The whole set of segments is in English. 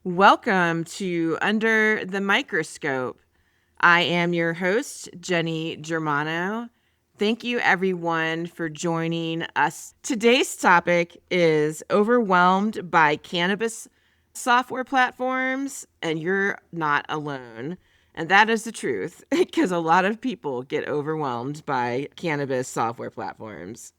Welcome to Under the Microscope. I am your host, Jenny Germano. Thank you, everyone, for joining us. Today's topic is overwhelmed by cannabis software platforms, and you're not alone. And that is the truth, because a lot of people get overwhelmed by cannabis software platforms.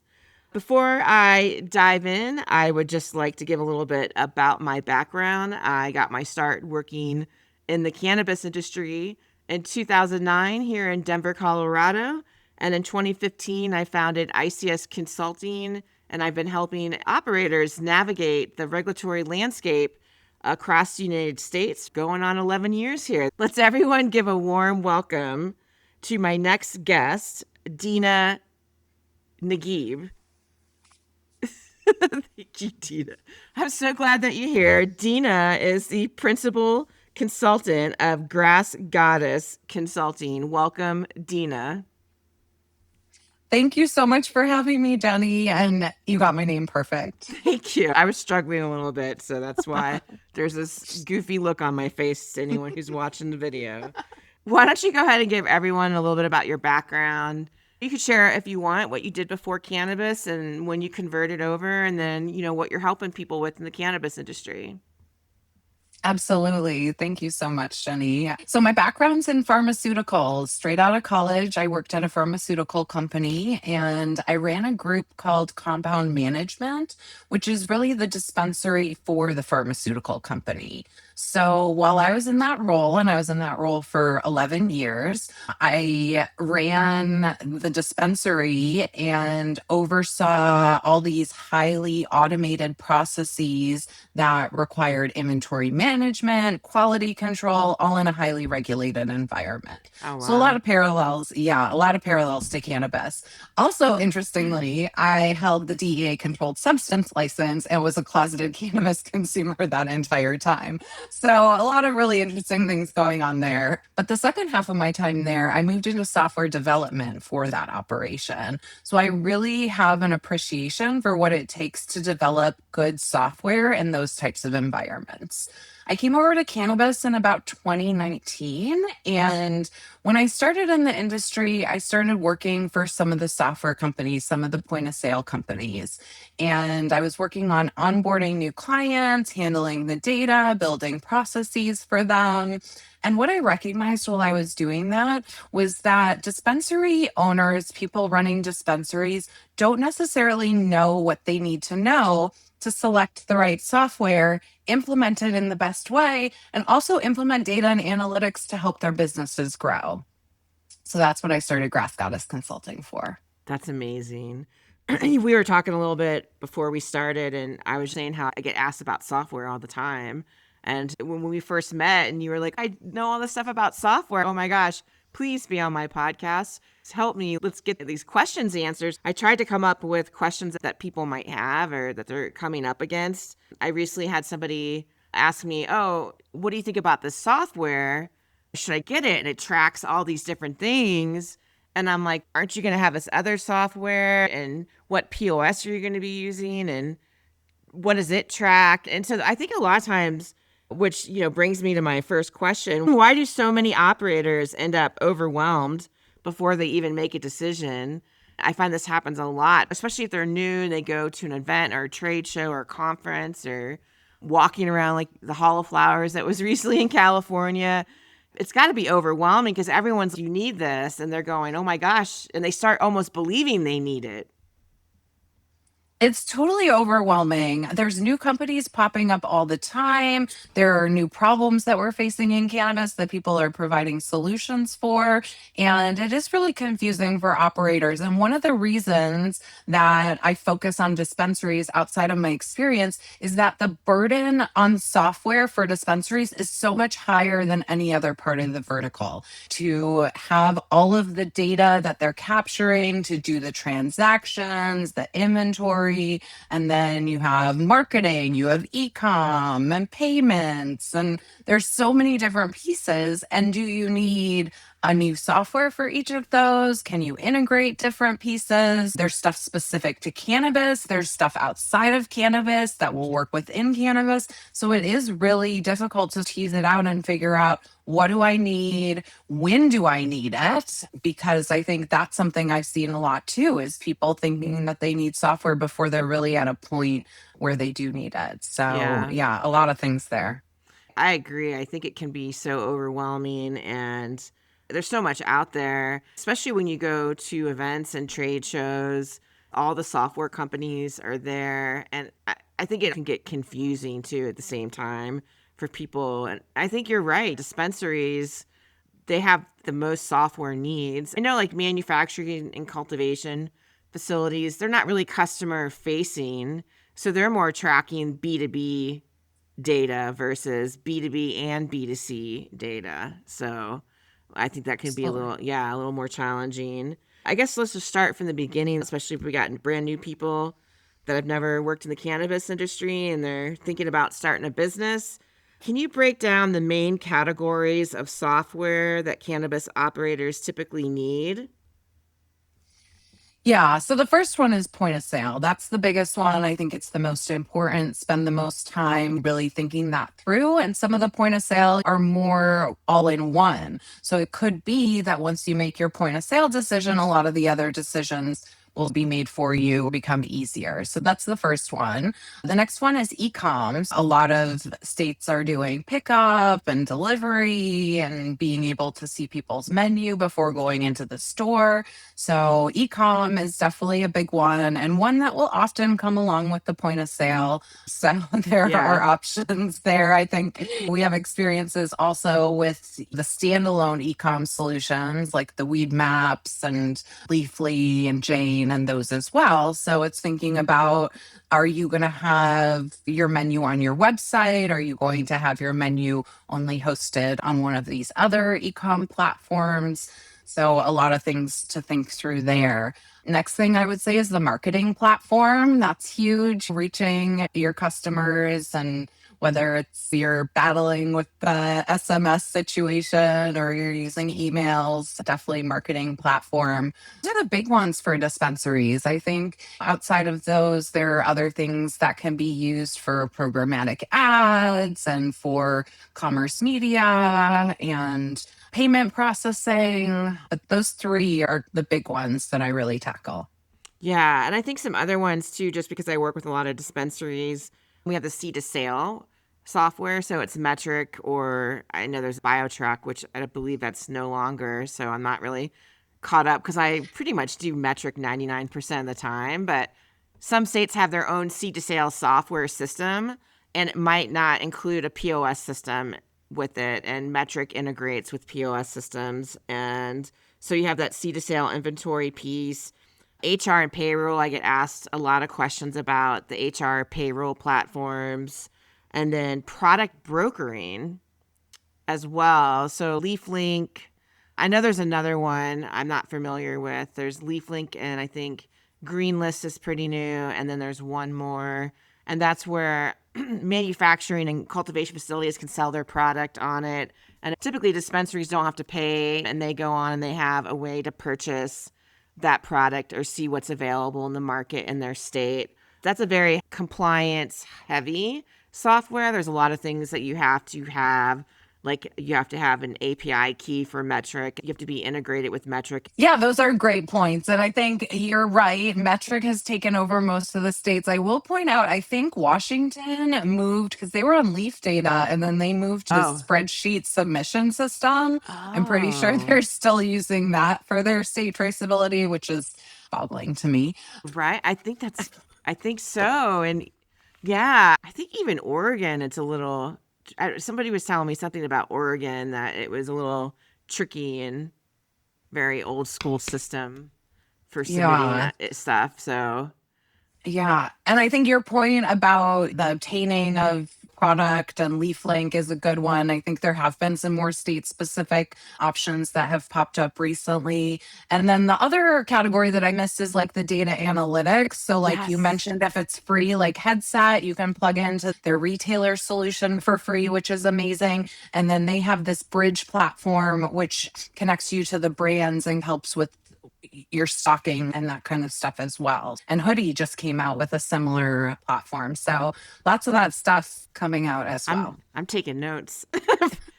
Before I dive in, I would just like to give a little bit about my background. I got my start working in the cannabis industry in 2009 here in Denver, Colorado. And in 2015, I founded ICS Consulting, and I've been helping operators navigate the regulatory landscape across the United States, going on 11 years here. Let's everyone give a warm welcome to my next guest, Dina Nagib. Thank you, Dina. I'm so glad that you're here. Dina is the principal consultant of Grass Goddess Consulting. Welcome, Dina. Thank you so much for having me, Jenny. And you got my name perfect. Thank you. I was struggling a little bit, so that's why there's this goofy look on my face to anyone who's watching the video. Why don't you go ahead and give everyone a little bit about your background? You could share, if you want, what you did before cannabis and when you converted over, and then, what you're helping people with in the cannabis industry. Absolutely. Thank you so much, Jenny. So, my background's in pharmaceuticals. Straight out of college, I worked at a pharmaceutical company and I ran a group called Compound Management, which is really the dispensary for the pharmaceutical company. So, while I was in that role, and I was in that role for 11 years, I ran the dispensary and oversaw all these highly automated processes that required inventory management, quality control, all in a highly regulated environment. Oh, So a lot wow. of parallels, yeah, a lot of parallels to cannabis. Also, interestingly, I held the DEA controlled substance license and was a closeted cannabis consumer that entire time. So a lot of really interesting things going on there. But the second half of my time there, I moved into software development for that operation. So I really have an appreciation for what it takes to develop good software in those types of environments. I came over to cannabis in about 2019. And when I started in the industry, I started working for some of the software companies, some of the point of sale companies. And I was working on onboarding new clients, handling the data, building processes for them. And what I recognized while I was doing that was that dispensary owners, people running dispensaries, don't necessarily know what they need to know to select the right software, implement it in the best way, and also implement data and analytics to help their businesses grow. So that's what I started Grass Goddess Consulting for. That's amazing. We were talking a little bit before we started, and I was saying how I get asked about software all the time. And when we first met, and you were like, I know all this stuff about software. Oh my gosh, please be on my podcast. Help me. Let's get these questions answered. I tried to come up with questions that people might have or that they're coming up against. I recently had somebody ask me, oh, what do you think about this software? Should I get it? And it tracks all these different things. And I'm like, aren't you going to have this other software? And what POS are you going to be using? And what does it track? And so I think a lot of times, which, brings me to my first question, why do so many operators end up overwhelmed before they even make a decision? I find this happens a lot, especially if they're new and they go to an event or a trade show or a conference or walking around like the Hall of Flowers that was recently in California. It's got to be overwhelming because everyone's, you need this. And they're going, oh my gosh. And they start almost believing they need it. It's totally overwhelming. There's new companies popping up all the time. There are new problems that we're facing in cannabis that people are providing solutions for. And it is really confusing for operators. And one of the reasons that I focus on dispensaries outside of my experience is that the burden on software for dispensaries is so much higher than any other part of the vertical. To have all of the data that they're capturing, to do the transactions, the inventory, and then you have marketing, you have e-com and payments, and there's so many different pieces. And do you need a new software for each of those? Can you integrate different pieces? There's stuff specific to cannabis. There's stuff outside of cannabis that will work within cannabis. So it is really difficult to tease it out and figure out, what do I need? When do I need it? Because I think that's something I've seen a lot too, is people thinking that they need software before they're really at a point where they do need it. So Yeah, yeah, a lot of things there. I agree. I think it can be so overwhelming, and there's so much out there, especially when you go to events and trade shows. All the software companies are there, and I think it can get confusing too at the same time for people. And I think you're right. Dispensaries, they have the most software needs. I know, like manufacturing and cultivation facilities, they're not really customer facing. So they're more tracking B2B data versus B2B and B2C data. So I think that can be a Absolutely. little, yeah, a little more challenging. I guess let's just start from the beginning, especially if we got brand new people that have never worked in the cannabis industry and they're thinking about starting a business. Can you break down the main categories of software that cannabis operators typically need? Yeah. So the first one is point of sale. That's the biggest one. I think it's the most important. Spend the most time really thinking that through. And some of the point of sale are more all in one. So it could be that once you make your point of sale decision, a lot of the other decisions will be made for you, become easier. So that's the first one. The next one is e-coms. A lot of states are doing pickup and delivery and being able to see people's menu before going into the store. So e-com is definitely a big one, and one that will often come along with the point of sale. So there are Yeah. options there. I think we have experiences also with the standalone e-com solutions like the Weed Maps and Leafly and Jane and those as well. So it's thinking about, are you going to have your menu on your website? Are you going to have your menu only hosted on one of these other e-com platforms? So a lot of things to think through there. Next thing I would say is the marketing platform. That's huge, reaching your customers, and whether it's you're battling with the SMS situation or you're using emails, definitely marketing platform. Those are the big ones for dispensaries. I think outside of those, there are other things that can be used for programmatic ads and for commerce media and payment processing. But those three are the big ones that I really tackle. Yeah, and I think some other ones too, just because I work with a lot of dispensaries. We have the seed to sale software, so it's Metrc, or I know there's BioTrack, which I believe that's no longer. So I'm not really caught up because I pretty much do Metrc 99% of the time. But some states have their own seed to sale software system, and it might not include a POS system with it. And Metrc integrates with POS systems, and so you have that seed to sale inventory piece. HR and payroll, I get asked a lot of questions about the HR payroll platforms, and then product brokering as well. So LeafLink, I know there's another one I'm not familiar with. There's LeafLink, and I think Greenlist is pretty new, and then there's one more, and that's where manufacturing and cultivation facilities can sell their product on it. And typically dispensaries don't have to pay, and they go on and they have a way to purchase that product or see what's available in the market in their state. That's a very compliance heavy software. There's a lot of things that you have to have. Like you have to have an API key for Metrc. You have to be integrated with Metrc. Yeah, those are great points. And I think you're right. Metric has taken over most of the states. I will point out, I think Washington moved because they were on Leaf data and then they moved to the Oh. spreadsheet submission system. I'm pretty sure Oh. they're still using that for their state traceability, which is boggling to me. Right. I think so. And yeah, I think even Oregon, it's a little, somebody was telling me something about Oregon that it was a little tricky and very old school system for submitting Yeah. that stuff. So Yeah. And I think your point about the obtaining of product, and LeafLink is a good one. I think there have been some more state-specific options that have popped up recently. And then the other category that I missed is like the data analytics. So like you Yes. mentioned, if it's free, like Headset, you can plug into their retailer solution for free, which is amazing. And then they have this bridge platform, which connects you to the brands and helps with your stocking and that kind of stuff as well. And 𝗘𝗽𝗀𝗃 just came out with a similar platform. So lots of that stuff coming out as well. I'm taking notes.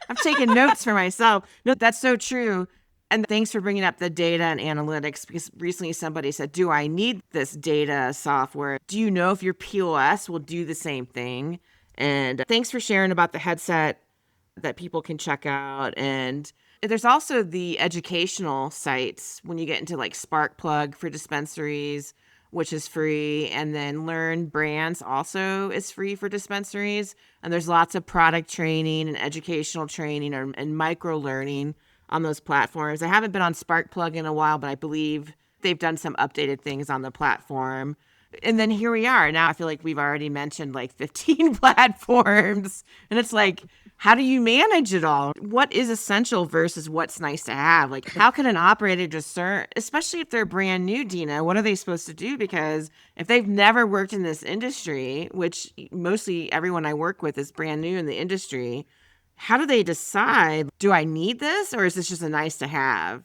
I'm taking notes for myself. No, that's so true. And thanks for bringing up the data and analytics, because recently somebody said, do I need this data software? Do you know if your POS will do the same thing? And thanks for sharing about the headset that people can check out. And there's also the educational sites when you get into like Sparkplug for dispensaries, which is free. And then Learn Brands also is free for dispensaries. And there's lots of product training and educational training and micro learning on those platforms. I haven't been on Sparkplug in a while, but I believe they've done some updated things on the platform. And then here we are. Now I feel like we've already mentioned like 15 platforms. And it's like, how do you manage it all? What is essential versus what's nice to have? Like, how can an operator discern, especially if they're brand new, Dina, what are they supposed to do? Because if they've never worked in this industry, which mostly everyone I work with is brand new in the industry, how do they decide, do I need this or is this just a nice to have?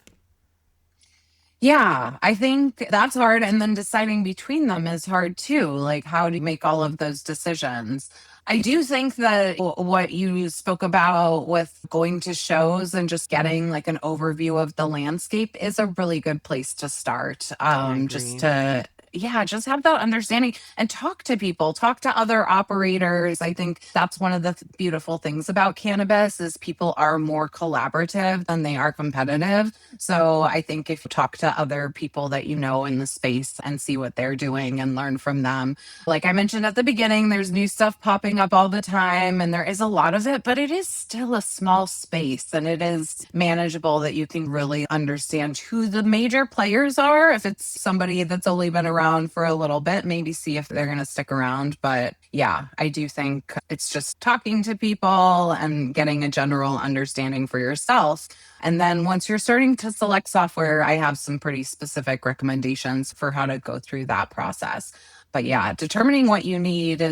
Yeah, I think that's hard. And then deciding between them is hard too. Like, how do you make all of those decisions? I do think that what you spoke about with going to shows and just getting like an overview of the landscape is a really good place to start. I Just agree. to, yeah, just have that understanding and talk to people, talk to other operators. I think that's one of the beautiful things about cannabis is people are more collaborative than they are competitive. So I think if you talk to other people that you know in the space and see what they're doing and learn from them, like I mentioned at the beginning, there's new stuff popping up all the time and there is a lot of it, but it is still a small space and it is manageable that you can really understand who the major players are. If it's somebody that's only been around for a little bit, maybe see if they're going to stick around. But yeah, I do think it's just talking to people and getting a general understanding for yourself. And then once you're starting to select software, I have some pretty specific recommendations for how to go through that process. But yeah, determining what you need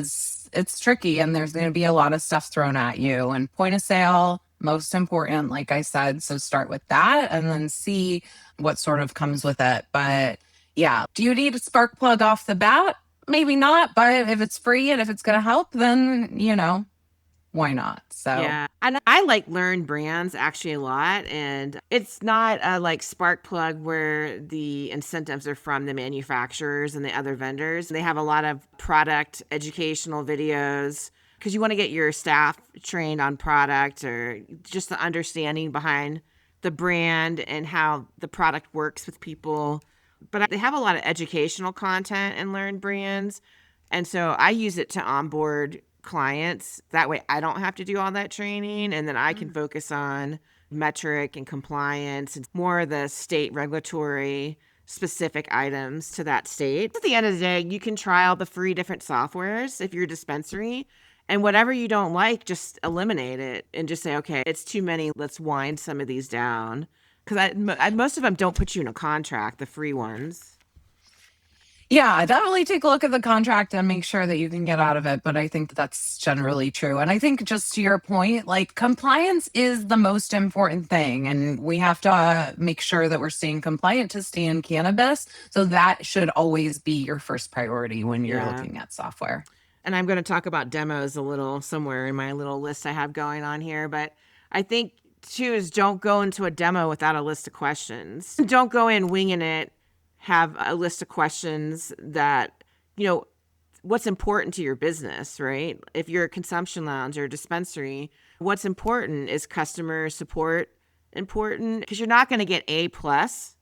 it's tricky and there's going to be a lot of stuff thrown at you. And point of sale, most important, like I said. So start with that and then see what sort of comes with it. But yeah, do you need a spark plug off the bat? Maybe not, but if it's free and if it's going to help, then, why not? So Yeah. And I like Learn Brands actually a lot. And it's not like Sparkplug where the incentives are from the manufacturers and the other vendors. They have a lot of product educational videos because you want to get your staff trained on product or just the understanding behind the brand and how the product works with people. But they have a lot of educational content in Learn Brands. And so I use it to onboard clients. That way I don't have to do all that training. And then I can focus on Metrc and compliance and more of the state regulatory specific items to that state. At the end of the day, you can try all the free different softwares if you're a dispensary. And whatever you don't like, just eliminate it and just say, okay, it's too many. Let's wind some of these down. Because most of them don't put you in a contract, the free ones. yeah, definitely take a look at the contract and make sure that you can get out of it. But I think that's generally true. And I think just to your point, like compliance is the most important thing. And we have to make sure that we're staying compliant to stay in cannabis. So that should always be your first priority when you're Yeah. looking at software. And I'm going to talk about demos a little somewhere in my little list I have going on here. But I think, too, is don't go into a demo without a list of questions. Don't go in winging it. Have a list of questions that, what's important to your business, right? If you're a consumption lounge or a dispensary, what's important is customer support important because you're not going to get A plus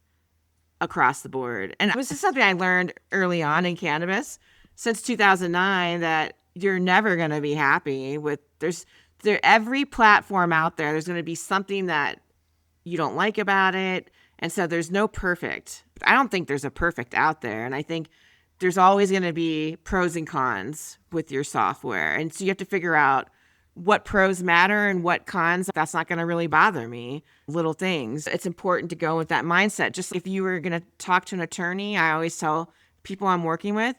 across the board. And this is something I learned early on in cannabis since 2009 that you're never going to be happy with. Every platform out there, there's going to be something that you don't like about it. And so there's no perfect. I don't think there's a perfect out there. And I think there's always going to be pros and cons with your software. And so you have to figure out what pros matter and what cons. That's not going to really bother me. Little things. It's important to go with that mindset. Just if you were going to talk to an attorney, I always tell people I'm working with,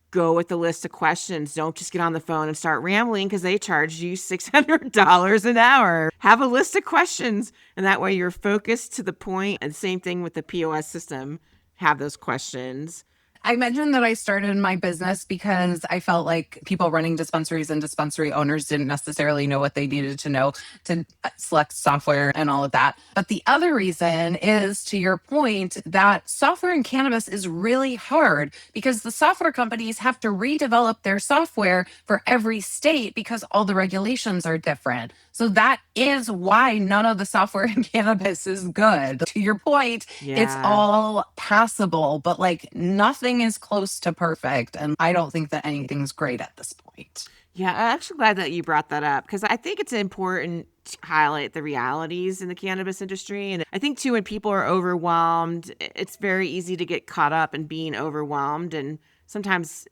go with the list of questions. Don't just get on the phone and start rambling because they charge you $600 an hour. Have a list of questions, and that way you're focused to the point. And same thing with the POS system. Have those questions. I mentioned that I started my business because I felt like people running dispensaries and dispensary owners didn't necessarily know what they needed to know to select software and all of that. But the other reason is, to your point, that software in cannabis is really hard because the software companies have to redevelop their software for every state because all the regulations are different. So that is why none of the software in cannabis is good. To your point, it's all passable, but like nothing is close to perfect. And I don't think that anything's great at this point. Yeah, I'm actually glad that you brought that up because I think it's important to highlight the realities in the cannabis industry. And I think, too, when people are overwhelmed, it's very easy to get caught up in being overwhelmed. And sometimes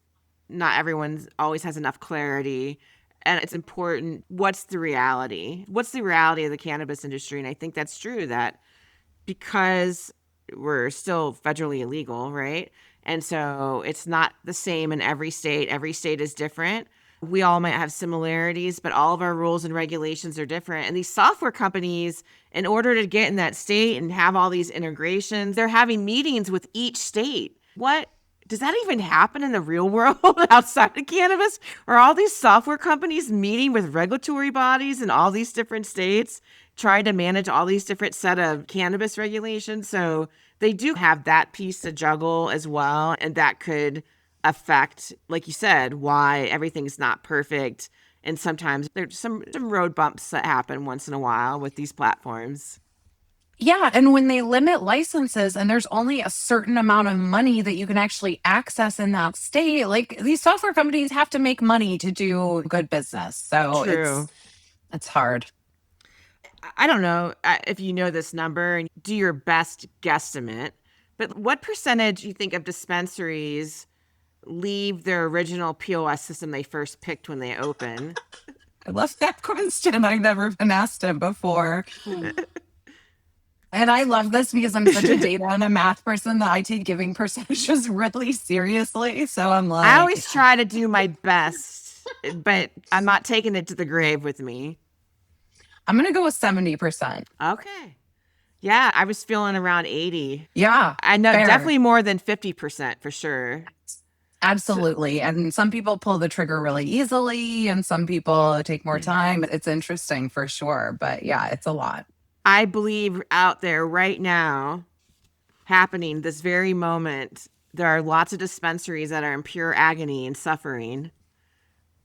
not everyone always has enough clarity. And it's important. What's the reality? What's the reality of the cannabis industry? And I think that's true, that because we're still federally illegal, right? And so it's not the same in every state. Every state is different. We all might have similarities, but all of our rules and regulations are different. And these software companies, in order to get in that state and have all these integrations, they're having meetings with each state. What? Does that even happen in the real world outside of cannabis? Are all these software companies meeting with regulatory bodies in all these different states, trying to manage all these different set of cannabis regulations? So they do have that piece to juggle as well. And that could affect, like you said, why everything's not perfect. And sometimes there's some road bumps that happen once in a while with these platforms. Yeah, and when they limit licenses and there's only a certain amount of money that you can actually access in that state, like these software companies have to make money to do good business. So True. it's hard. I don't know if you know this number and do your best guesstimate, but what percentage do you think of dispensaries leave their original POS system they first picked when they open? I love that question. I've never been asked it before. And I love this because I'm such a data and a math person that I take giving percentages really seriously. So I'm like, I always try to do my best, but I'm not taking it to the grave with me. I'm going to go with 70%. Okay. Yeah, I was feeling around 80. Yeah. I know, fair. definitely more than 50% for sure. Absolutely. And some people pull the trigger really easily and some people take more time. It's interesting for sure. But yeah, it's a lot. I believe out there right now, happening this very moment, there are lots of dispensaries that are in pure agony and suffering,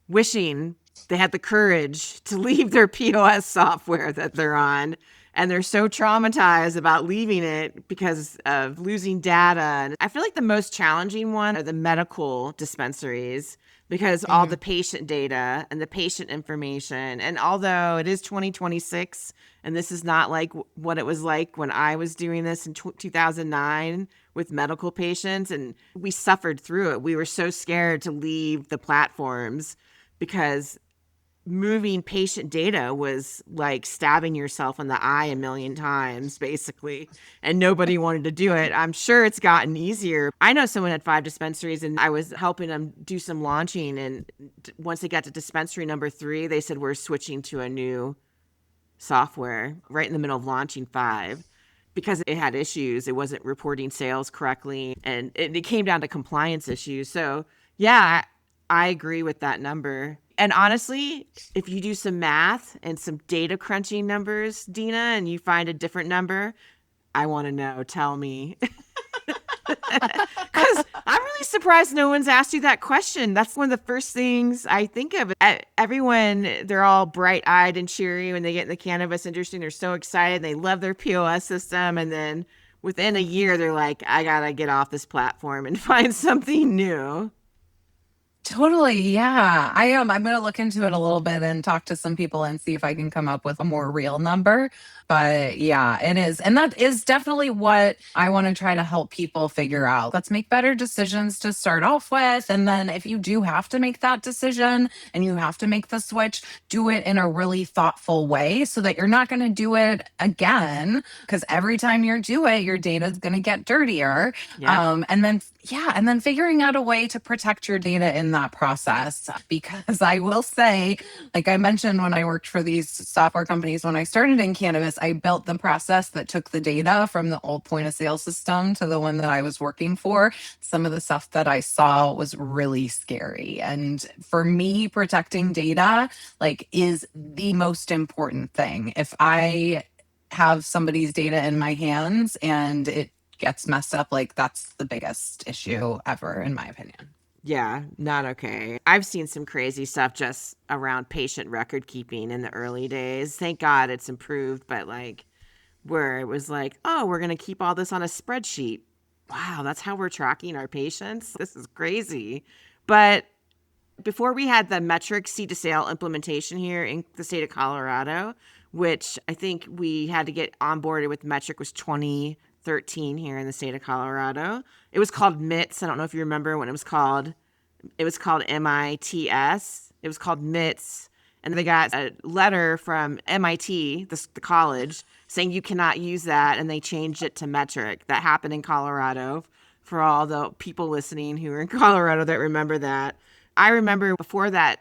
wishing they had the courage to leave their POS software that they're on. And they're so traumatized about leaving it because of losing data. And I feel like the most challenging one are the medical dispensaries because all the patient data and the patient information. And although it is 2026, and this is not like what it was like when I was doing this in 2009 with medical patients, and we suffered through it. We were so scared to leave the platforms because moving patient data was like stabbing yourself in the eye a million times, basically, and nobody wanted to do it. I'm sure it's gotten easier. I know someone had 5 dispensaries and I was helping them do some launching, and once they got to dispensary number 3, they said, we're switching to a new software right in the middle of launching 5 because it had issues. It wasn't reporting sales correctly, and it came down to compliance issues. So yeah, I agree with that number. And honestly, if you do some math and some data crunching numbers, Dina, and you find a different number, I want to know. Tell me. Because I'm really surprised no one's asked you that question. That's one of the first things I think of. Everyone, they're all bright-eyed and cheery when they get in the cannabis industry. They're so excited. They love their POS system. And then within a year, they're like, I got to get off this platform and find something new. Totally. Yeah, I am. I'm going to look into it a little bit and talk to some people and see if I can come up with a more real number. But yeah, it is. And that is definitely what I want to try to help people figure out. Let's make better decisions to start off with. And then if you do have to make that decision and you have to make the switch, do it in a really thoughtful way so that you're not going to do it again. Because every time you do it, your data is going to get dirtier. Yeah. And then figuring out a way to protect your data in that process. Because I will say, like I mentioned, when I worked for these software companies, when I started in cannabis, I built the process that took the data from the old point of sale system to the one that I was working for. Some of the stuff that I saw was really scary. And for me, protecting data like is the most important thing. If I have somebody's data in my hands and it gets messed up, like that's the biggest issue ever, in my opinion. Yeah, not okay. I've seen some crazy stuff just around patient record keeping in the early days. Thank God it's improved, but like where it was like, oh, we're going to keep all this on a spreadsheet. Wow, that's how we're tracking our patients. This is crazy. But before we had the Metrc seed to sale implementation here in the state of Colorado, which I think we had to get onboarded with Metrc was 2013 here in the state of Colorado. It was called MITS. I don't know if you remember when it was called. It was called MITS. It was called MITS. And they got a letter from MIT, the college, saying you cannot use that. And they changed it to Metrc. That happened in Colorado for all the people listening who are in Colorado that remember that. I remember before that,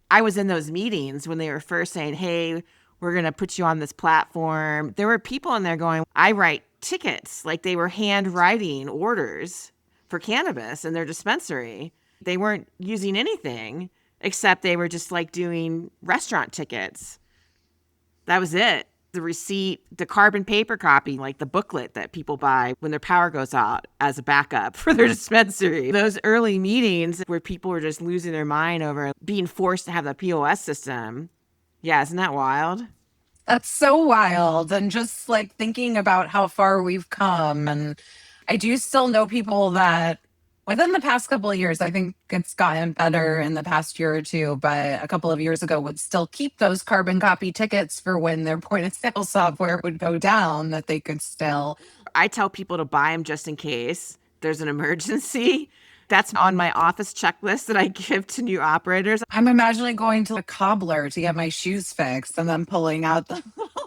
I was in those meetings when they were first saying, hey, we're going to put you on this platform. There were people in there going, I write tickets. Like they were handwriting orders for cannabis in their dispensary. They weren't using anything except they were just like doing restaurant tickets. That was it. The receipt, the carbon paper copy, like the booklet that people buy when their power goes out as a backup for their dispensary. Those early meetings where people were just losing their mind over being forced to have the POS system. Yeah, isn't that wild? That's so wild. And just like thinking about how far we've come. And I do still know people that within the past couple of years, I think it's gotten better in the past year or two, but a couple of years ago would still keep those carbon copy tickets for when their point of sale software would go down, that they could still. I tell people to buy them just in case there's an emergency. That's on my office checklist that I give to new operators. I'm imagining going to a cobbler to get my shoes fixed and then pulling out the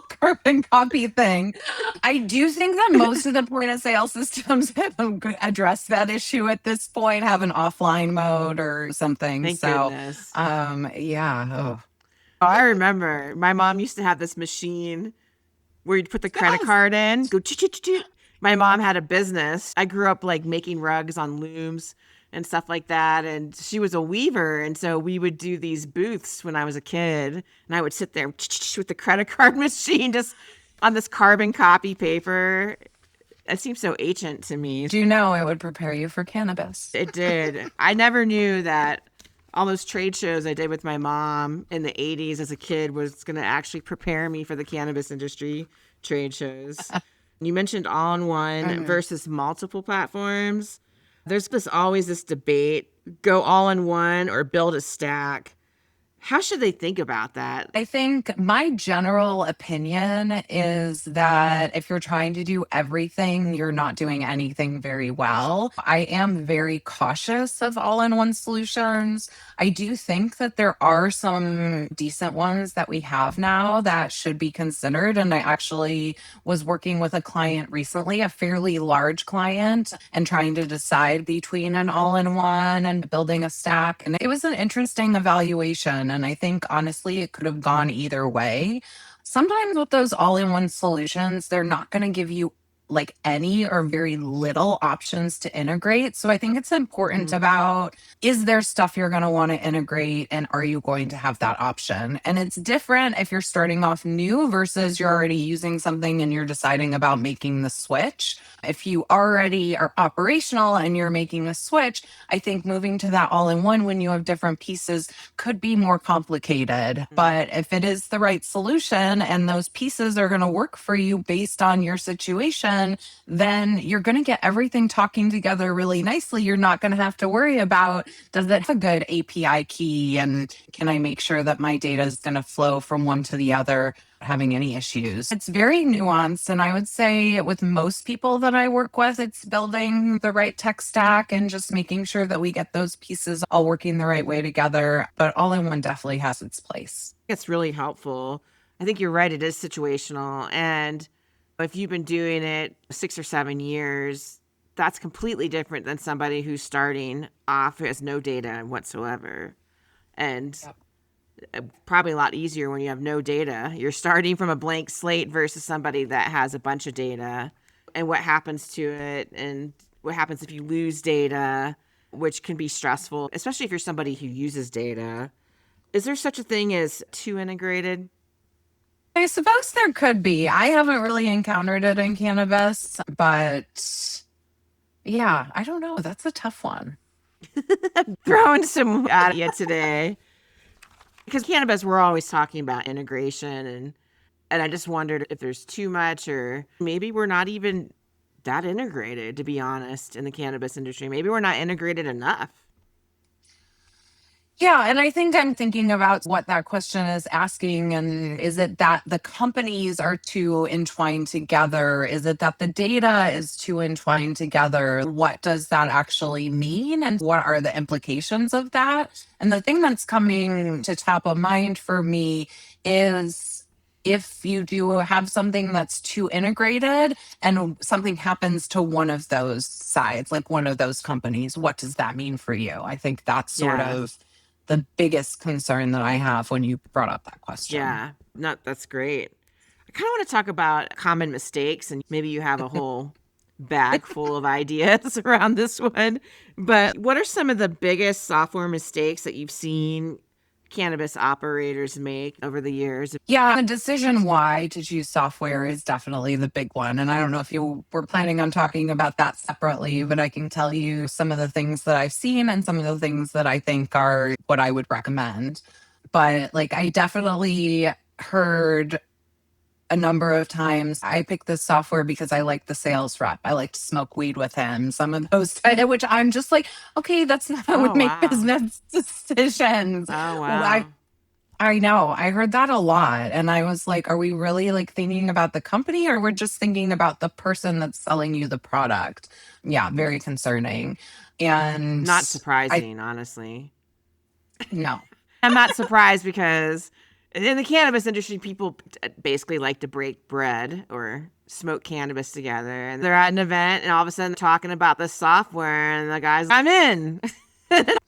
carbon copy thing. I do think that most of the point of sale systems have addressed that issue at this point, have an offline mode or something. Thank So, goodness. yeah. Oh. I remember my mom used to have this machine where you'd put the credit Yes. card in, go choo. My mom had a business. I grew up like making rugs on looms and stuff like that. And she was a weaver. And so we would do these booths when I was a kid. And I would sit there with the credit card machine just on this carbon copy paper. It seems so ancient to me. Do you know it would prepare you for cannabis? It did. I never knew that all those trade shows I did with my mom in the 80s as a kid was going to actually prepare me for the cannabis industry trade shows. You mentioned all-in-one versus multiple platforms. There's always this debate, go all-in-one or build a stack. How should they think about that? I think my general opinion is that if you're trying to do everything, you're not doing anything very well. I am very cautious of all in one solutions. I do think that there are some decent ones that we have now that should be considered. And I actually was working with a client recently, a fairly large client, and trying to decide between an all in one and building a stack. And it was an interesting evaluation. And I think honestly, it could have gone either way. Sometimes with those all in one solutions, they're not going to give you like any or very little options to integrate. So I think it's important about, is there stuff you're going to want to integrate and are you going to have that option? And it's different if you're starting off new versus you're already using something and you're deciding about making the switch. If you already are operational and you're making a switch, I think moving to that all in one when you have different pieces could be more complicated. But if it is the right solution and those pieces are going to work for you based on your situation, information, then you're going to get everything talking together really nicely. You're not going to have to worry about, does it have a good API key? And can I make sure that my data is going to flow from one to the other, having any issues? It's very nuanced. And I would say with most people that I work with, it's building the right tech stack and just making sure that we get those pieces all working the right way together. But all-in-one definitely has its place. It's really helpful. I think you're right. It is situational. And if you've been doing it 6 or 7 years, that's completely different than somebody who's starting off who has no data whatsoever. And probably a lot easier when you have no data. You're starting from a blank slate versus somebody that has a bunch of data, and what happens to it and what happens if you lose data, which can be stressful, especially if you're somebody who uses data. Is there such a thing as too integrated? I suppose there could be. I haven't really encountered it in cannabis, but yeah, I don't know. That's a tough one. Throwing some at you today. Because cannabis, we're always talking about integration, and I just wondered if there's too much, or maybe we're not even that integrated, to be honest, in the cannabis industry. Maybe we're not integrated enough. Yeah, and I think I'm thinking about what that question is asking. And is it that the companies are too entwined together? Is it that the data is too entwined together? What does that actually mean? And what are the implications of that? And the thing that's coming to top of mind for me is if you do have something that's too integrated and something happens to one of those sides, like one of those companies, what does that mean for you? I think that's sort of the biggest concern that I have when you brought up that question. Yeah, no, that's great. I kind of want to talk about common mistakes, and maybe you have a whole bag full of ideas around this one. But what are some of the biggest software mistakes that you've seen cannabis operators make over the years? Yeah, the decision why to choose software is definitely the big one. And I don't know if you were planning on talking about that separately, but I can tell you some of the things that I've seen and some of the things that I think are what I would recommend. But like, I definitely heard a number of times, I picked this software because I like the sales rep. I like to smoke weed with him. Some of those, which I'm just like, okay, that's not how we make business decisions. Oh, wow. I know. I heard that a lot. And I was like, are we really like thinking about the company, or we're just thinking about the person that's selling you the product? Yeah, very concerning. And not surprising, honestly. No. I'm not surprised because in the cannabis industry, people basically like to break bread or smoke cannabis together. And they're at an event and all of a sudden talking about the software, and the guy's, I'm in.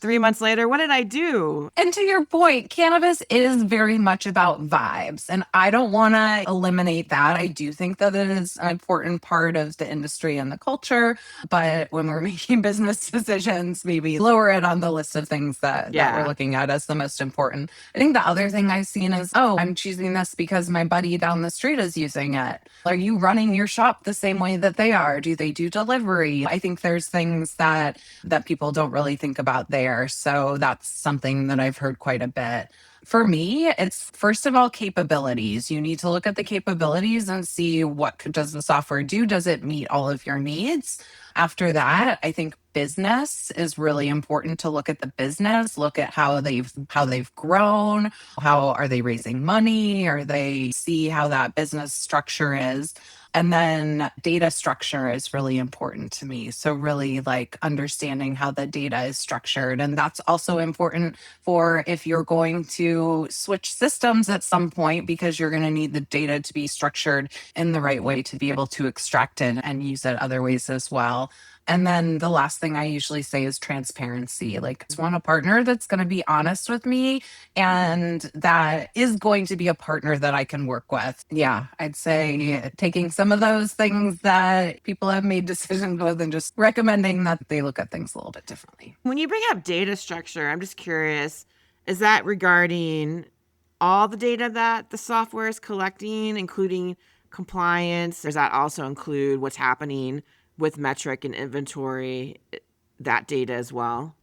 3 months later, what did I do? And to your point, cannabis is very much about vibes. And I don't want to eliminate that. I do think that it is an important part of the industry and the culture. But when we're making business decisions, maybe lower it on the list of things that we're looking at as the most important. I think the other thing I've seen is, oh, I'm choosing this because my buddy down the street is using it. Are you running your shop the same way that they are? Do they do delivery? I think there's things that people don't really think about there. So that's something that I've heard quite a bit. For me, it's first of all capabilities. You need to look at the capabilities and see what does the software do? Does it meet all of your needs? After that, I think business is really important to look at the business, look at how they've grown, how are they raising money, or they see how that business structure is. And then data structure is really important to me. So really like understanding how the data is structured. And that's also important for if you're going to switch systems at some point, because you're going to need the data to be structured in the right way to be able to extract it and use it other ways as well. And then the last thing I usually say is transparency. Like, I just want a partner that's going to be honest with me and that is going to be a partner that I can work with. Yeah, I'd say taking some of those things that people have made decisions with and just recommending that they look at things a little bit differently. When you bring up data structure, I'm just curious, is that regarding all the data that the software is collecting, including compliance? Does that also include what's happening with Metrc and inventory, that data as well?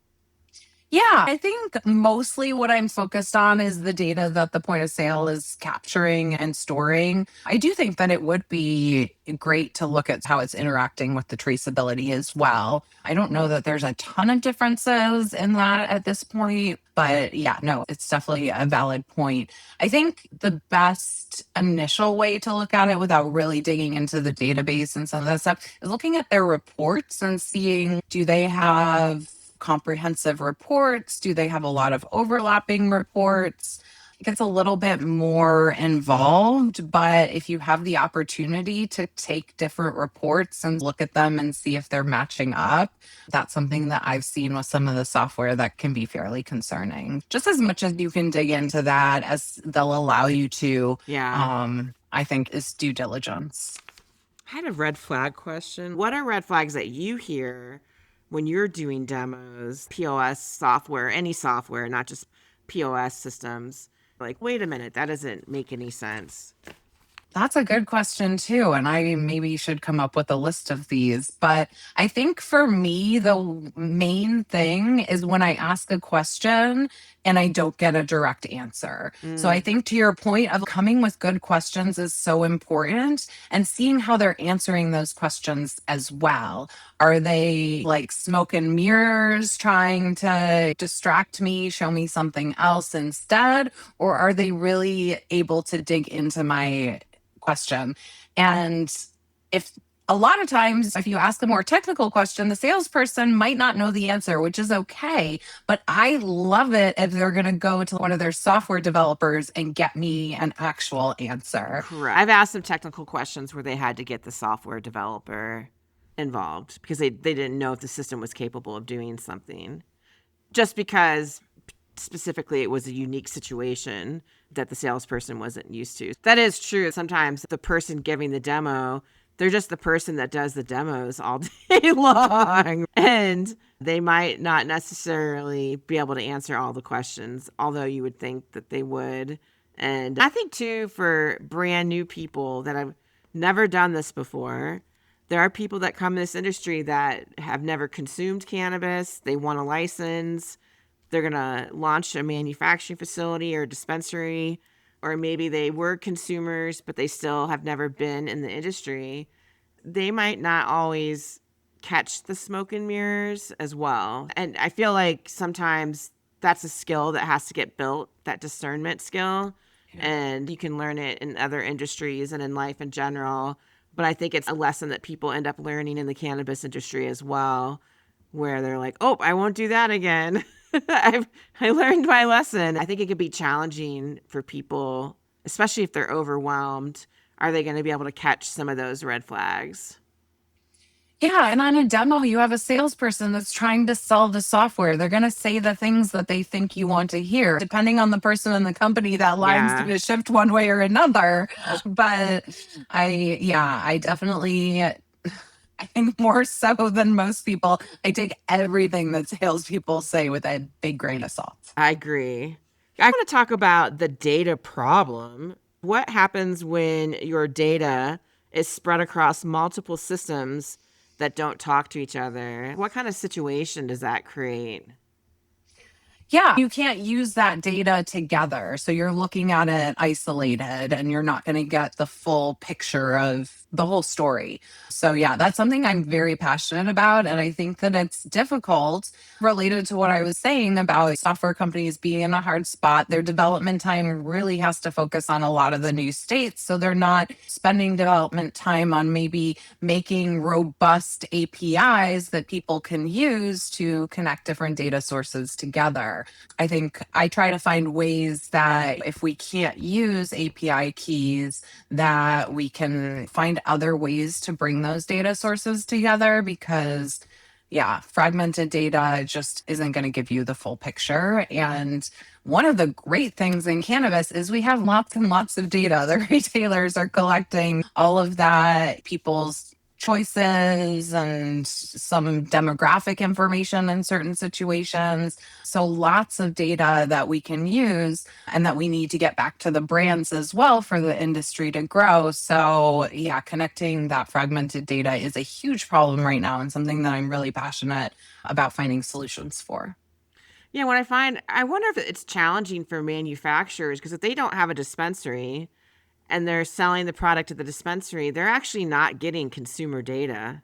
Yeah, I think mostly what I'm focused on is the data that the point of sale is capturing and storing. I do think that it would be great to look at how it's interacting with the traceability as well. I don't know that there's a ton of differences in that at this point, but yeah, no, it's definitely a valid point. I think the best initial way to look at it without really digging into the database and some of that stuff is looking at their reports and seeing, do they have comprehensive reports? Do they have a lot of overlapping reports? It gets a little bit more involved, but if you have the opportunity to take different reports and look at them and see if they're matching up, that's something that I've seen with some of the software that can be fairly concerning. Just as much as you can dig into that as they'll allow you to, Yeah. I think is due diligence. I had a red flag question. What are red flags that you hear when you're doing demos, POS software, any software, not just POS systems? Like, wait a minute, that doesn't make any sense. That's a good question too. And I maybe should come up with a list of these. But I think for me, the main thing is when I ask a question and I don't get a direct answer. So I think to your point of coming with good questions is so important and seeing how they're answering those questions as well. Are they like smoke and mirrors trying to distract me, show me something else instead? Or are they really able to dig into my question? And if a lot of times, if you ask a more technical question, the salesperson might not know the answer, which is okay. But I love it if they're going to go to one of their software developers and get me an actual answer. Correct. I've asked some technical questions where they had to get the software developer involved because they didn't know if the system was capable of doing something. Just because specifically it was a unique situation that the salesperson wasn't used to. That is true. Sometimes the person giving the demo, they're just the person that does the demos all day long. And they might not necessarily be able to answer all the questions, although you would think that they would. And I think, too, for brand new people that have never done this before, there are people that come in this industry that have never consumed cannabis. They want a license. They're going to launch a manufacturing facility or dispensary, or maybe they were consumers, but they still have never been in the industry. They might not always catch the smoke and mirrors as well. And I feel like sometimes that's a skill that has to get built, that discernment skill. Yeah. And you can learn it in other industries and in life in general. But I think it's a lesson that people end up learning in the cannabis industry as well, where they're like, oh, I won't do that again. I learned my lesson. I think it could be challenging for people, especially if they're overwhelmed. Are they going to be able to catch some of those red flags? Yeah, and on a demo, you have a salesperson that's trying to sell the software. They're going to say the things that they think you want to hear. Depending on the person in the company, that line's going to shift one way or another. But I definitely, I think more so than most people, I take everything that salespeople say with a big grain of salt. I agree. I want to talk about the data problem. What happens when your data is spread across multiple systems that don't talk to each other? What kind of situation does that create? Yeah, you can't use that data together. So you're looking at it isolated and you're not going to get the full picture of the whole story. So, yeah, that's something I'm very passionate about. And I think that it's difficult related to what I was saying about software companies being in a hard spot. Their development time really has to focus on a lot of the new states. So they're not spending development time on maybe making robust APIs that people can use to connect different data sources together. I think I try to find ways that if we can't use API keys, that we can find other ways to bring those data sources together because fragmented data just isn't going to give you the full picture. And one of the great things in cannabis is we have lots and lots of data. The retailers are collecting all of that, people's choices and some demographic information in certain situations. So lots of data that we can use and that we need to get back to the brands as well for the industry to grow. So connecting that fragmented data is a huge problem right now and something that I'm really passionate about finding solutions for. Yeah, what I wonder if it's challenging for manufacturers because if they don't have a dispensary and they're selling the product at the dispensary, they're actually not getting consumer data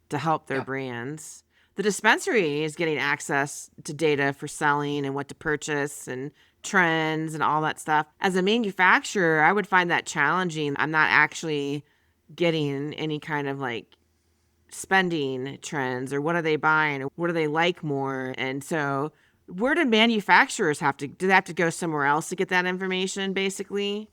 to help their Yeah. brands. The dispensary is getting access to data for selling and what to purchase and trends and all that stuff. As a manufacturer, I would find that challenging. I'm not actually getting any kind of like spending trends or what are they buying or what do they like more. And so where do manufacturers do they have to go somewhere else to get that information basically?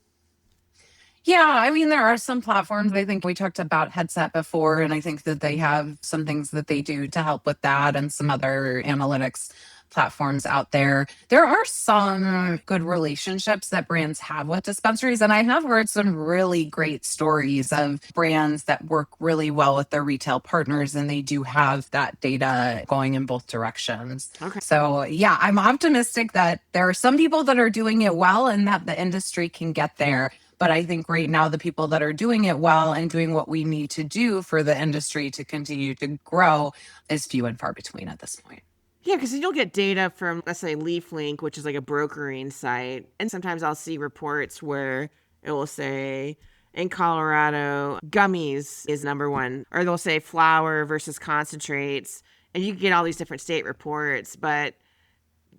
Yeah, I mean, there are some platforms. I think we talked about Headset before, and I think that they have some things that they do to help with that and some other analytics platforms out there. There are some good relationships that brands have with dispensaries, and I have heard some really great stories of brands that work really well with their retail partners, and they do have that data going in both directions. Okay. So, yeah, I'm optimistic that there are some people that are doing it well and that the industry can get there. But I think right now, the people that are doing it well and doing what we need to do for the industry to continue to grow is few and far between at this point. Yeah, because you'll get data from, let's say, LeafLink, which is like a brokering site. And sometimes I'll see reports where it will say in Colorado, gummies is number one, or they'll say flour versus concentrates. And you can get all these different state reports, but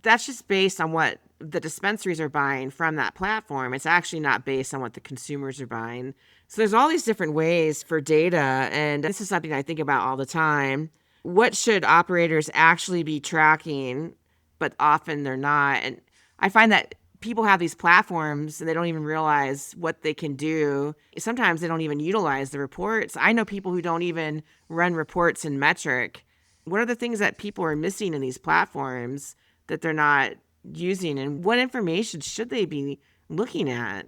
that's just based on what the dispensaries are buying from that platform. It's actually not based on what the consumers are buying. So there's all these different ways for data. And this is something I think about all the time. What should operators actually be tracking, but often they're not? And I find that people have these platforms and they don't even realize what they can do. Sometimes they don't even utilize the reports. I know people who don't even run reports in Metrc. What are the things that people are missing in these platforms that they're not using, and what information should they be looking at?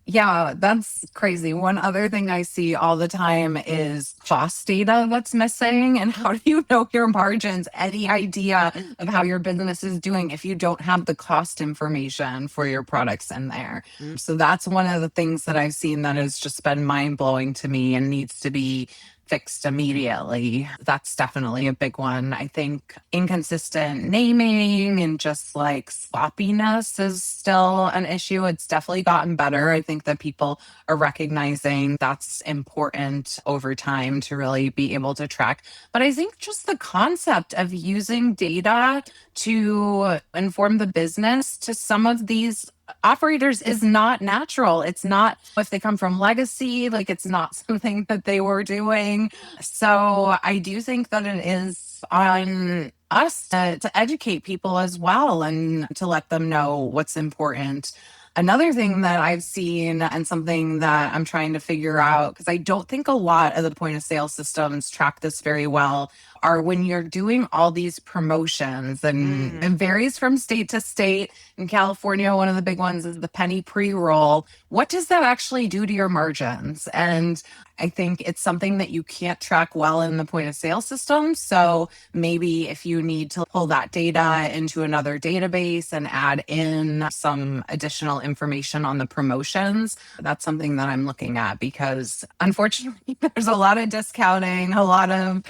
Yeah, that's crazy. One other thing I see all the time is cost data that's missing. And how do you know your margins? Any idea of how your business is doing if you don't have the cost information for your products in there? Mm. So that's one of the things that I've seen that has just been mind blowing to me and needs to be fixed immediately. That's definitely a big one. I think inconsistent naming and just like sloppiness is still an issue. It's definitely gotten better. I think that people are recognizing that's important over time to really be able to track. But I think just the concept of using data to inform the business to some of these operators is not natural. It's not, if they come from legacy, like it's not something that they were doing. So I do think that it is on us to educate people as well and to let them know what's important. Another thing that I've seen and something that I'm trying to figure out, because I don't think a lot of the point of sale systems track this very well, are when you're doing all these promotions, and it varies from state to state. In California, one of the big ones is the penny pre-roll. What does that actually do to your margins? And I think it's something that you can't track well in the point of sale system. So maybe if you need to pull that data into another database and add in some additional information on the promotions, that's something that I'm looking at, because unfortunately there's a lot of discounting, a lot of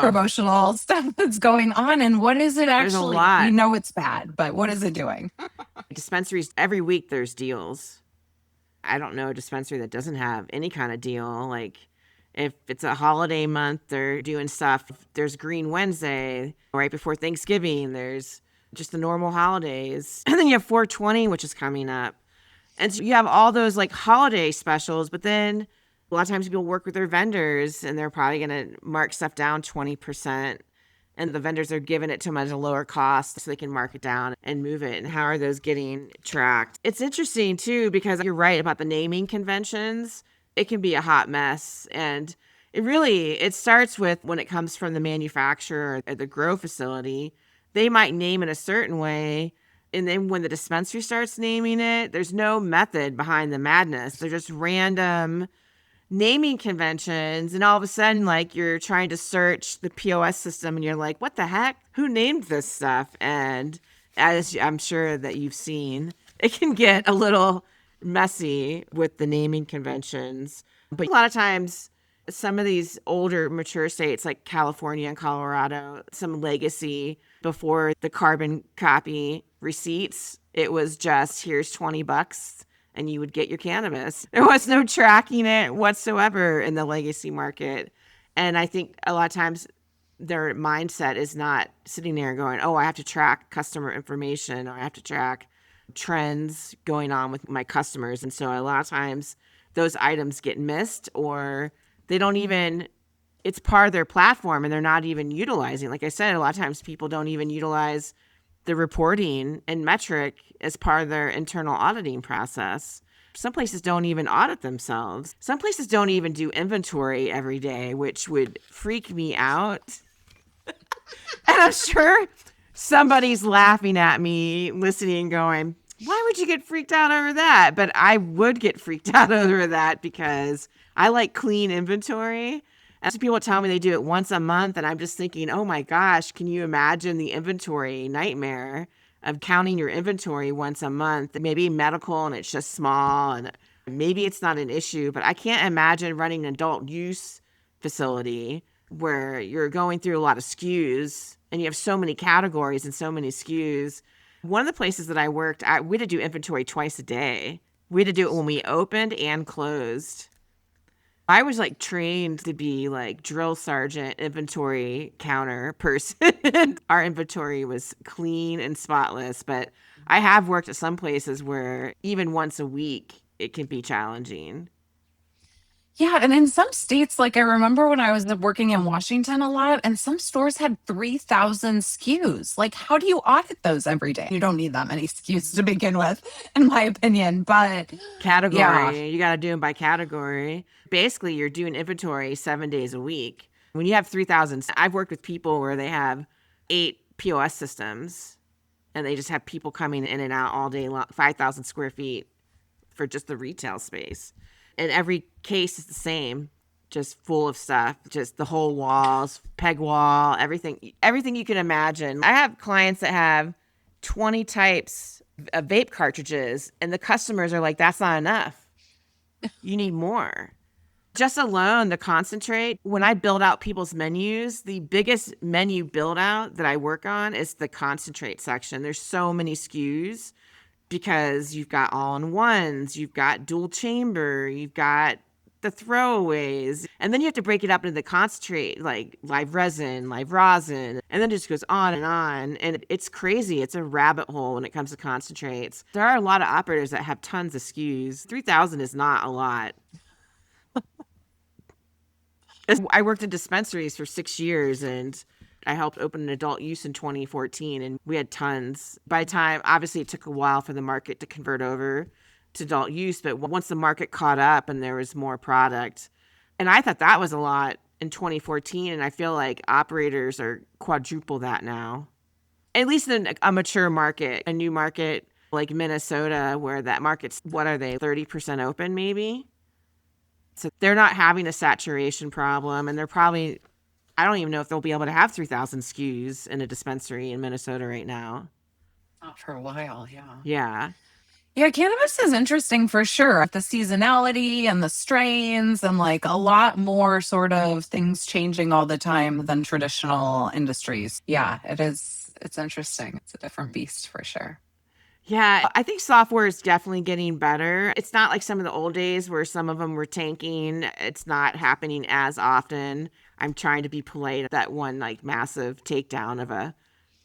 promotional stuff that's going on. And what is it There's a actually? lot. You know it's bad, but what is it doing? Dispensaries, every week there's deals. I don't know a dispensary that doesn't have any kind of deal. Like if it's a holiday month, they're doing stuff. There's Green Wednesday right before Thanksgiving. There's just the normal holidays. And then you have 420, which is coming up. And so you have all those like holiday specials, but then a lot of times people work with their vendors and they're probably going to mark stuff down 20%. And the vendors are giving it to them at a lower cost so they can mark it down and move it. And how are those getting tracked? It's interesting too, because you're right about the naming conventions. It can be a hot mess. And it starts with when it comes from the manufacturer or the grow facility. They might name it a certain way. And then when the dispensary starts naming it, there's no method behind the madness. They're just random naming conventions, and all of a sudden like you're trying to search the POS system and you're like, what the heck, who named this stuff? And as I'm sure that you've seen, it can get a little messy with the naming conventions. But a lot of times Some of these older mature states like California and Colorado, some legacy before the carbon copy receipts, it was just here's $20 and you would get your cannabis. There was no tracking it whatsoever in the legacy market. And I think a lot of times their mindset is not sitting there going, oh, I have to track customer information, or I have to track trends going on with my customers. And so a lot of times those items get missed, or they don't even, it's part of their platform and they're not even utilizing. Like I said, a lot of times people don't even utilize the reporting and Metrc as part of their internal auditing process. Some places don't even audit themselves. Some places don't even do inventory every day, which would freak me out. And I'm sure somebody's laughing at me, listening, going, why would you get freaked out over that? But I would get freaked out over that because I like clean inventory. And so people tell me they do it once a month, and I'm just thinking, oh my gosh, can you imagine the inventory nightmare of counting your inventory once a month? Maybe medical and it's just small, and maybe it's not an issue, but I can't imagine running an adult use facility where you're going through a lot of SKUs and you have so many categories and so many SKUs. One of the places that I worked, we had to do inventory twice a day. We had to do it when we opened and closed. I was like trained to be like drill sergeant, inventory counter person. Our inventory was clean and spotless, but I have worked at some places where even once a week it can be challenging. Yeah, and in some states, like I remember when I was working in Washington a lot, and some stores had 3,000 SKUs. Like, how do you audit those every day? You don't need that many SKUs to begin with, in my opinion. But yeah, Category, you got to do them by category. Basically, you're doing inventory 7 days a week. When you have 3,000, I've worked with people where they have 8 POS systems and they just have people coming in and out all day long, 5,000 square feet for just the retail space. And every case is the same, just full of stuff, just the whole walls, peg wall, everything you can imagine. I have clients that have 20 types of vape cartridges, and the customers are like, that's not enough. You need more. Just alone, the concentrate, when I build out people's menus, the biggest menu build out that I work on is the concentrate section. There's so many SKUs because you've got all-in-ones, you've got dual chamber, you've got the throwaways, and then you have to break it up into the concentrate, like live resin, live rosin, and then it just goes on, and it's crazy. It's a rabbit hole when it comes to concentrates. There are a lot of operators that have tons of SKUs. 3,000 is not a lot. I worked in dispensaries for 6 years, and I helped open an adult use in 2014, and we had tons. By the time, obviously, it took a while for the market to convert over to adult use, but once the market caught up and there was more product, and I thought that was a lot in 2014, and I feel like operators are quadruple that now. At least in a mature market, a new market like Minnesota, where that market's, what are they, 30% open maybe? So they're not having a saturation problem, and they're probably, I don't even know if they'll be able to have 3,000 SKUs in a dispensary in Minnesota right now. not for a while. Yeah. Yeah. Yeah, cannabis is interesting for sure. The seasonality and the strains, and like a lot more sort of things changing all the time than traditional industries. Yeah, it is. It's interesting. It's a different beast for sure. Yeah, I think software is definitely getting better. It's not like some of the old days where some of them were tanking. It's not happening as often. I'm trying to be polite. That one like massive takedown of a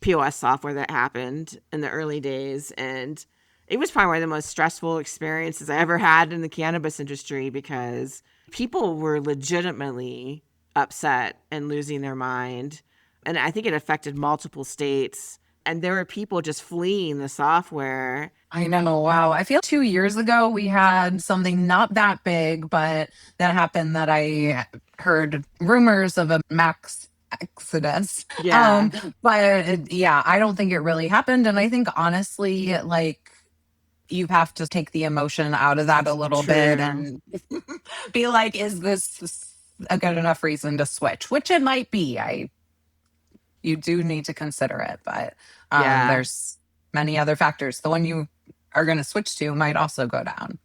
POS software that happened in the early days, and it was probably one of the most stressful experiences I ever had in the cannabis industry because people were legitimately upset and losing their mind. And I think it affected multiple states. And there were people just fleeing the software. I know. Wow. I feel 2 years ago we had something not that big, but that happened that I heard rumors of a max exodus. Yeah, But yeah, I don't think it really happened. And I think honestly, like, you have to take the emotion out of that a little bit true. and be like, is this a good enough reason to switch? Which it might be. You do need to consider it, but Yeah, there's many other factors. The one you are going to switch to might also go down.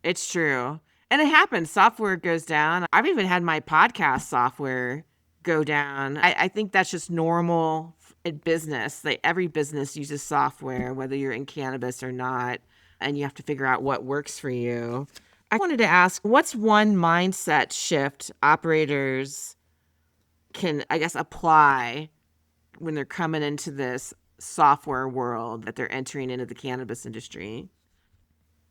it's true. And it happens. Software goes down. I've even had my podcast software go down. I think that's just normal in business. Like every business uses software, whether you're in cannabis or not, and you have to figure out what works for you. I wanted to ask, what's one mindset shift operators can, I guess, apply when they're coming into this software world that they're entering into the cannabis industry?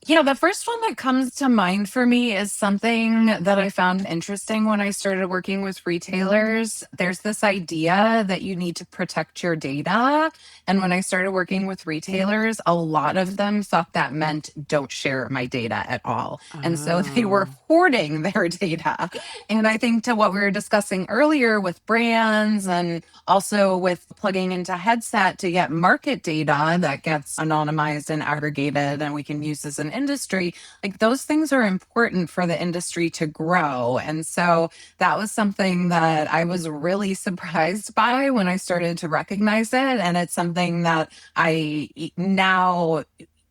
The first one that comes to mind for me is something that I found interesting when I started working with retailers. There's this idea that you need to protect your data. And when I started working with retailers, a lot of them thought that meant don't share my data at all. And so they were Oh, hoarding their data. And I think to what we were discussing earlier with brands and also with plugging into Headset to get market data that gets anonymized and aggregated and we can use as an industry, like those things are important for the industry to grow. And so that was something that I was really surprised by when I started to recognize it. And it's something that I now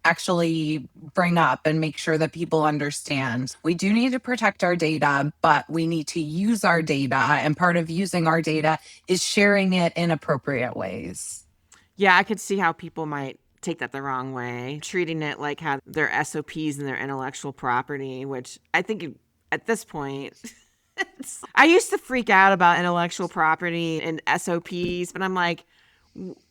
actually bring up and make sure that people understand we do need to protect our data, but we need to use our data. And part of using our data is sharing it in appropriate ways. yeah, I could see how people might take that the wrong way, treating it like how their SOPs and their intellectual property, which I think at this point, I used to freak out about intellectual property and SOPs, but I'm like,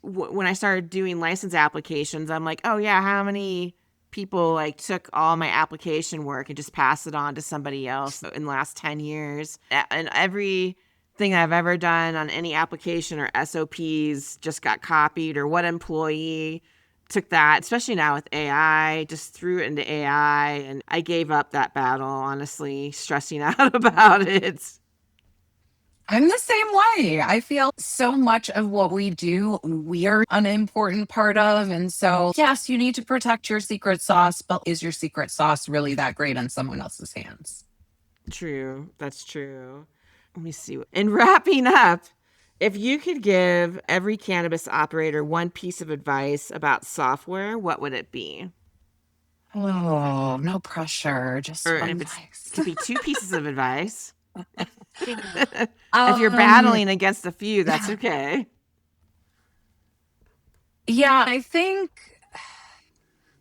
when I started doing license applications, I'm like, oh yeah, how many people like took all my application work and just passed it on to somebody else in the last 10 years? And every thing I've ever done on any application or SOPs just got copied, or what employee took that, especially now with AI, just threw it into AI. And I gave up that battle, honestly, stressing out about it. I'm the same way. I feel so much of what we do, we are an important part of. And so, yes, you need to protect your secret sauce, but is your secret sauce really that great in someone else's hands? True. That's true. Let me see. In wrapping up, if you could give every cannabis operator one piece of advice about software, what would it be? Oh, no pressure. Or Just one if it advice. could be two pieces of advice. If you're um, battling against a few, that's okay. yeah, I think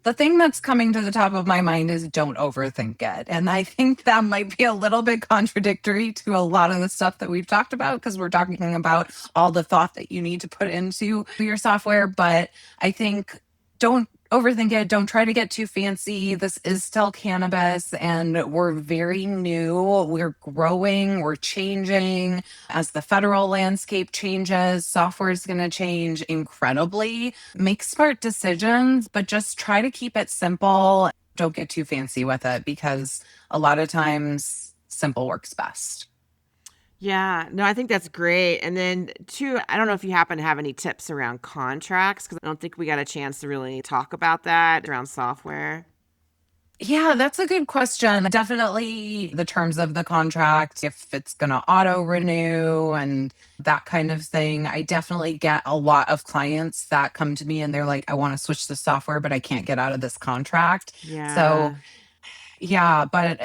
the thing that's coming to the top of my mind is don't overthink it. And I think that might be a little bit contradictory to a lot of the stuff that we've talked about because we're talking about all the thought that you need to put into your software. But I think don't overthink it. Don't try to get too fancy. This is still cannabis and we're very new. We're growing, we're changing. As the federal landscape changes, software is going to change incredibly. Make smart decisions, but just try to keep it simple. Don't get too fancy with it because a lot of times simple works best. Yeah, no, I think that's great. And then, two, I don't know if you happen to have any tips around contracts, because I don't think we got a chance to really talk about that around software. Yeah, that's a good question. Definitely the terms of the contract, if it's going to auto renew and that kind of thing. I definitely get a lot of clients that come to me and they're like, I want to switch the software, but I can't get out of this contract. So, Yeah. yeah, but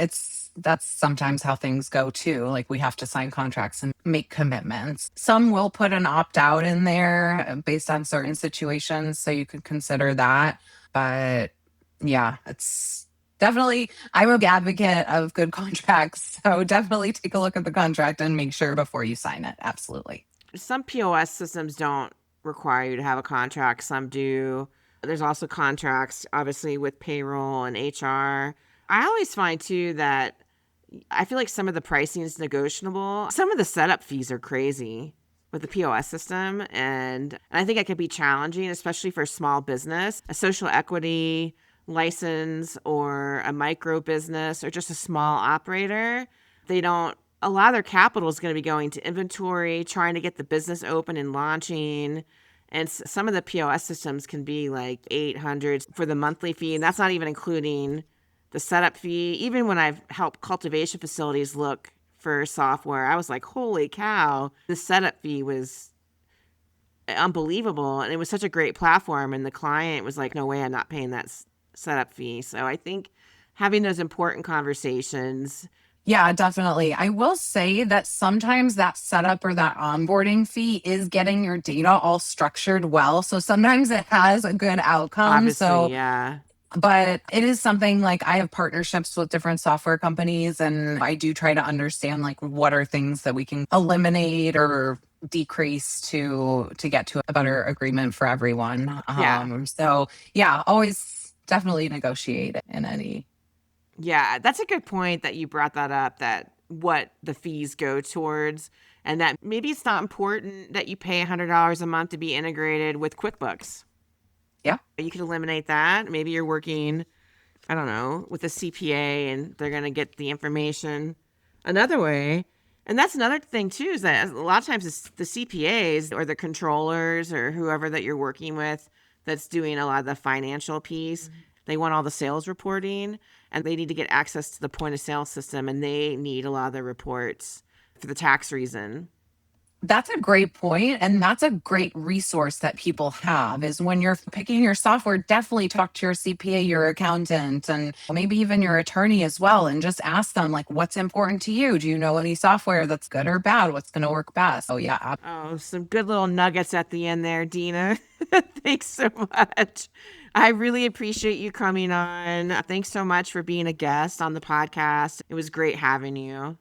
that's sometimes how things go too. Like we have to sign contracts and make commitments. Some will put an opt out in there based on certain situations. So you could consider that. But yeah, it's definitely, I'm a big advocate of good contracts. So definitely take a look at the contract and make sure before you sign it. Absolutely. Some POS systems don't require you to have a contract, some do. There's also contracts, obviously, with payroll and HR. I always find too that I feel like some of the pricing is negotiable. Some of the setup fees are crazy with the POS system. And I think it can be challenging, especially for a small business, a social equity license, or a micro business, or just a small operator. They don't, a lot of their capital is going to be going to inventory, trying to get the business open and launching. And some of the POS systems can be like 800 for the monthly fee. And that's not even including the setup fee. Even when I've helped cultivation facilities look for software, I was like, holy cow, the setup fee was unbelievable. And it was such a great platform. And the client was like, no way, I'm not paying that setup fee. So I think having those important conversations. Yeah, definitely. I will say that sometimes that setup or that onboarding fee is getting your data all structured well. So sometimes it has a good outcome. Obviously, So, yeah. but it is something like I have partnerships with different software companies, and I do try to understand like what are things that we can eliminate or decrease to get to a better agreement for everyone. Yeah. So yeah, always definitely negotiate in any. Yeah, that's a good point that you brought that up, that what the fees go towards, and that maybe it's not important that you pay $100 a month to be integrated with QuickBooks. Yeah. You could eliminate that. Maybe you're working, I don't know, with a CPA and they're going to get the information another way. And that's another thing too, is that a lot of times it's the CPAs or the controllers or whoever that you're working with that's doing a lot of the financial piece. They want all the sales reporting and they need to get access to the point of sale system, and they need a lot of the reports for the tax reason. That's a great point, and that's a great resource that people have is when you're picking your software, definitely talk to your CPA, your accountant, and maybe even your attorney as well, and just ask them like what's important to you. Do you know any software that's good or bad? What's going to work best? Oh yeah. Oh, some good little nuggets at the end there, Dina. Thanks so much. I really appreciate you coming on. Thanks so much for being a guest on the podcast. It was great having you.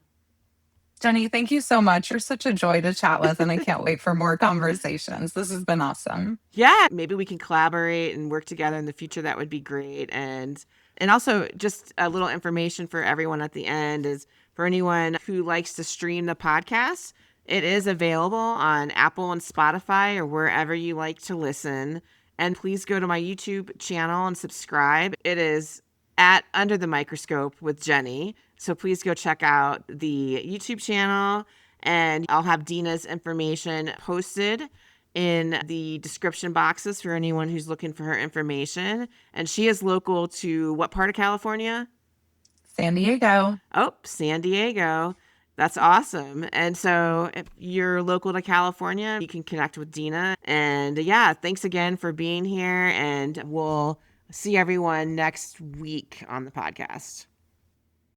Jenny, thank you so much. You're such a joy to chat with, and I can't wait for more conversations. This has been awesome. Yeah, maybe we can collaborate and work together in the future. That would be great. And also just a little information for everyone at the end is for anyone who likes to stream the podcast, it is available on Apple and Spotify or wherever you like to listen. And please go to my YouTube channel and subscribe. It is at Under the Microscope with Jenny. So please go check out the YouTube channel, and I'll have Dina's information posted in the description boxes for anyone who's looking for her information. And she is local to what part of California? San Diego. Oh, San Diego. That's awesome. And so if you're local to California, you can connect with Dina. And yeah, thanks again for being here. And we'll see everyone next week on the podcast.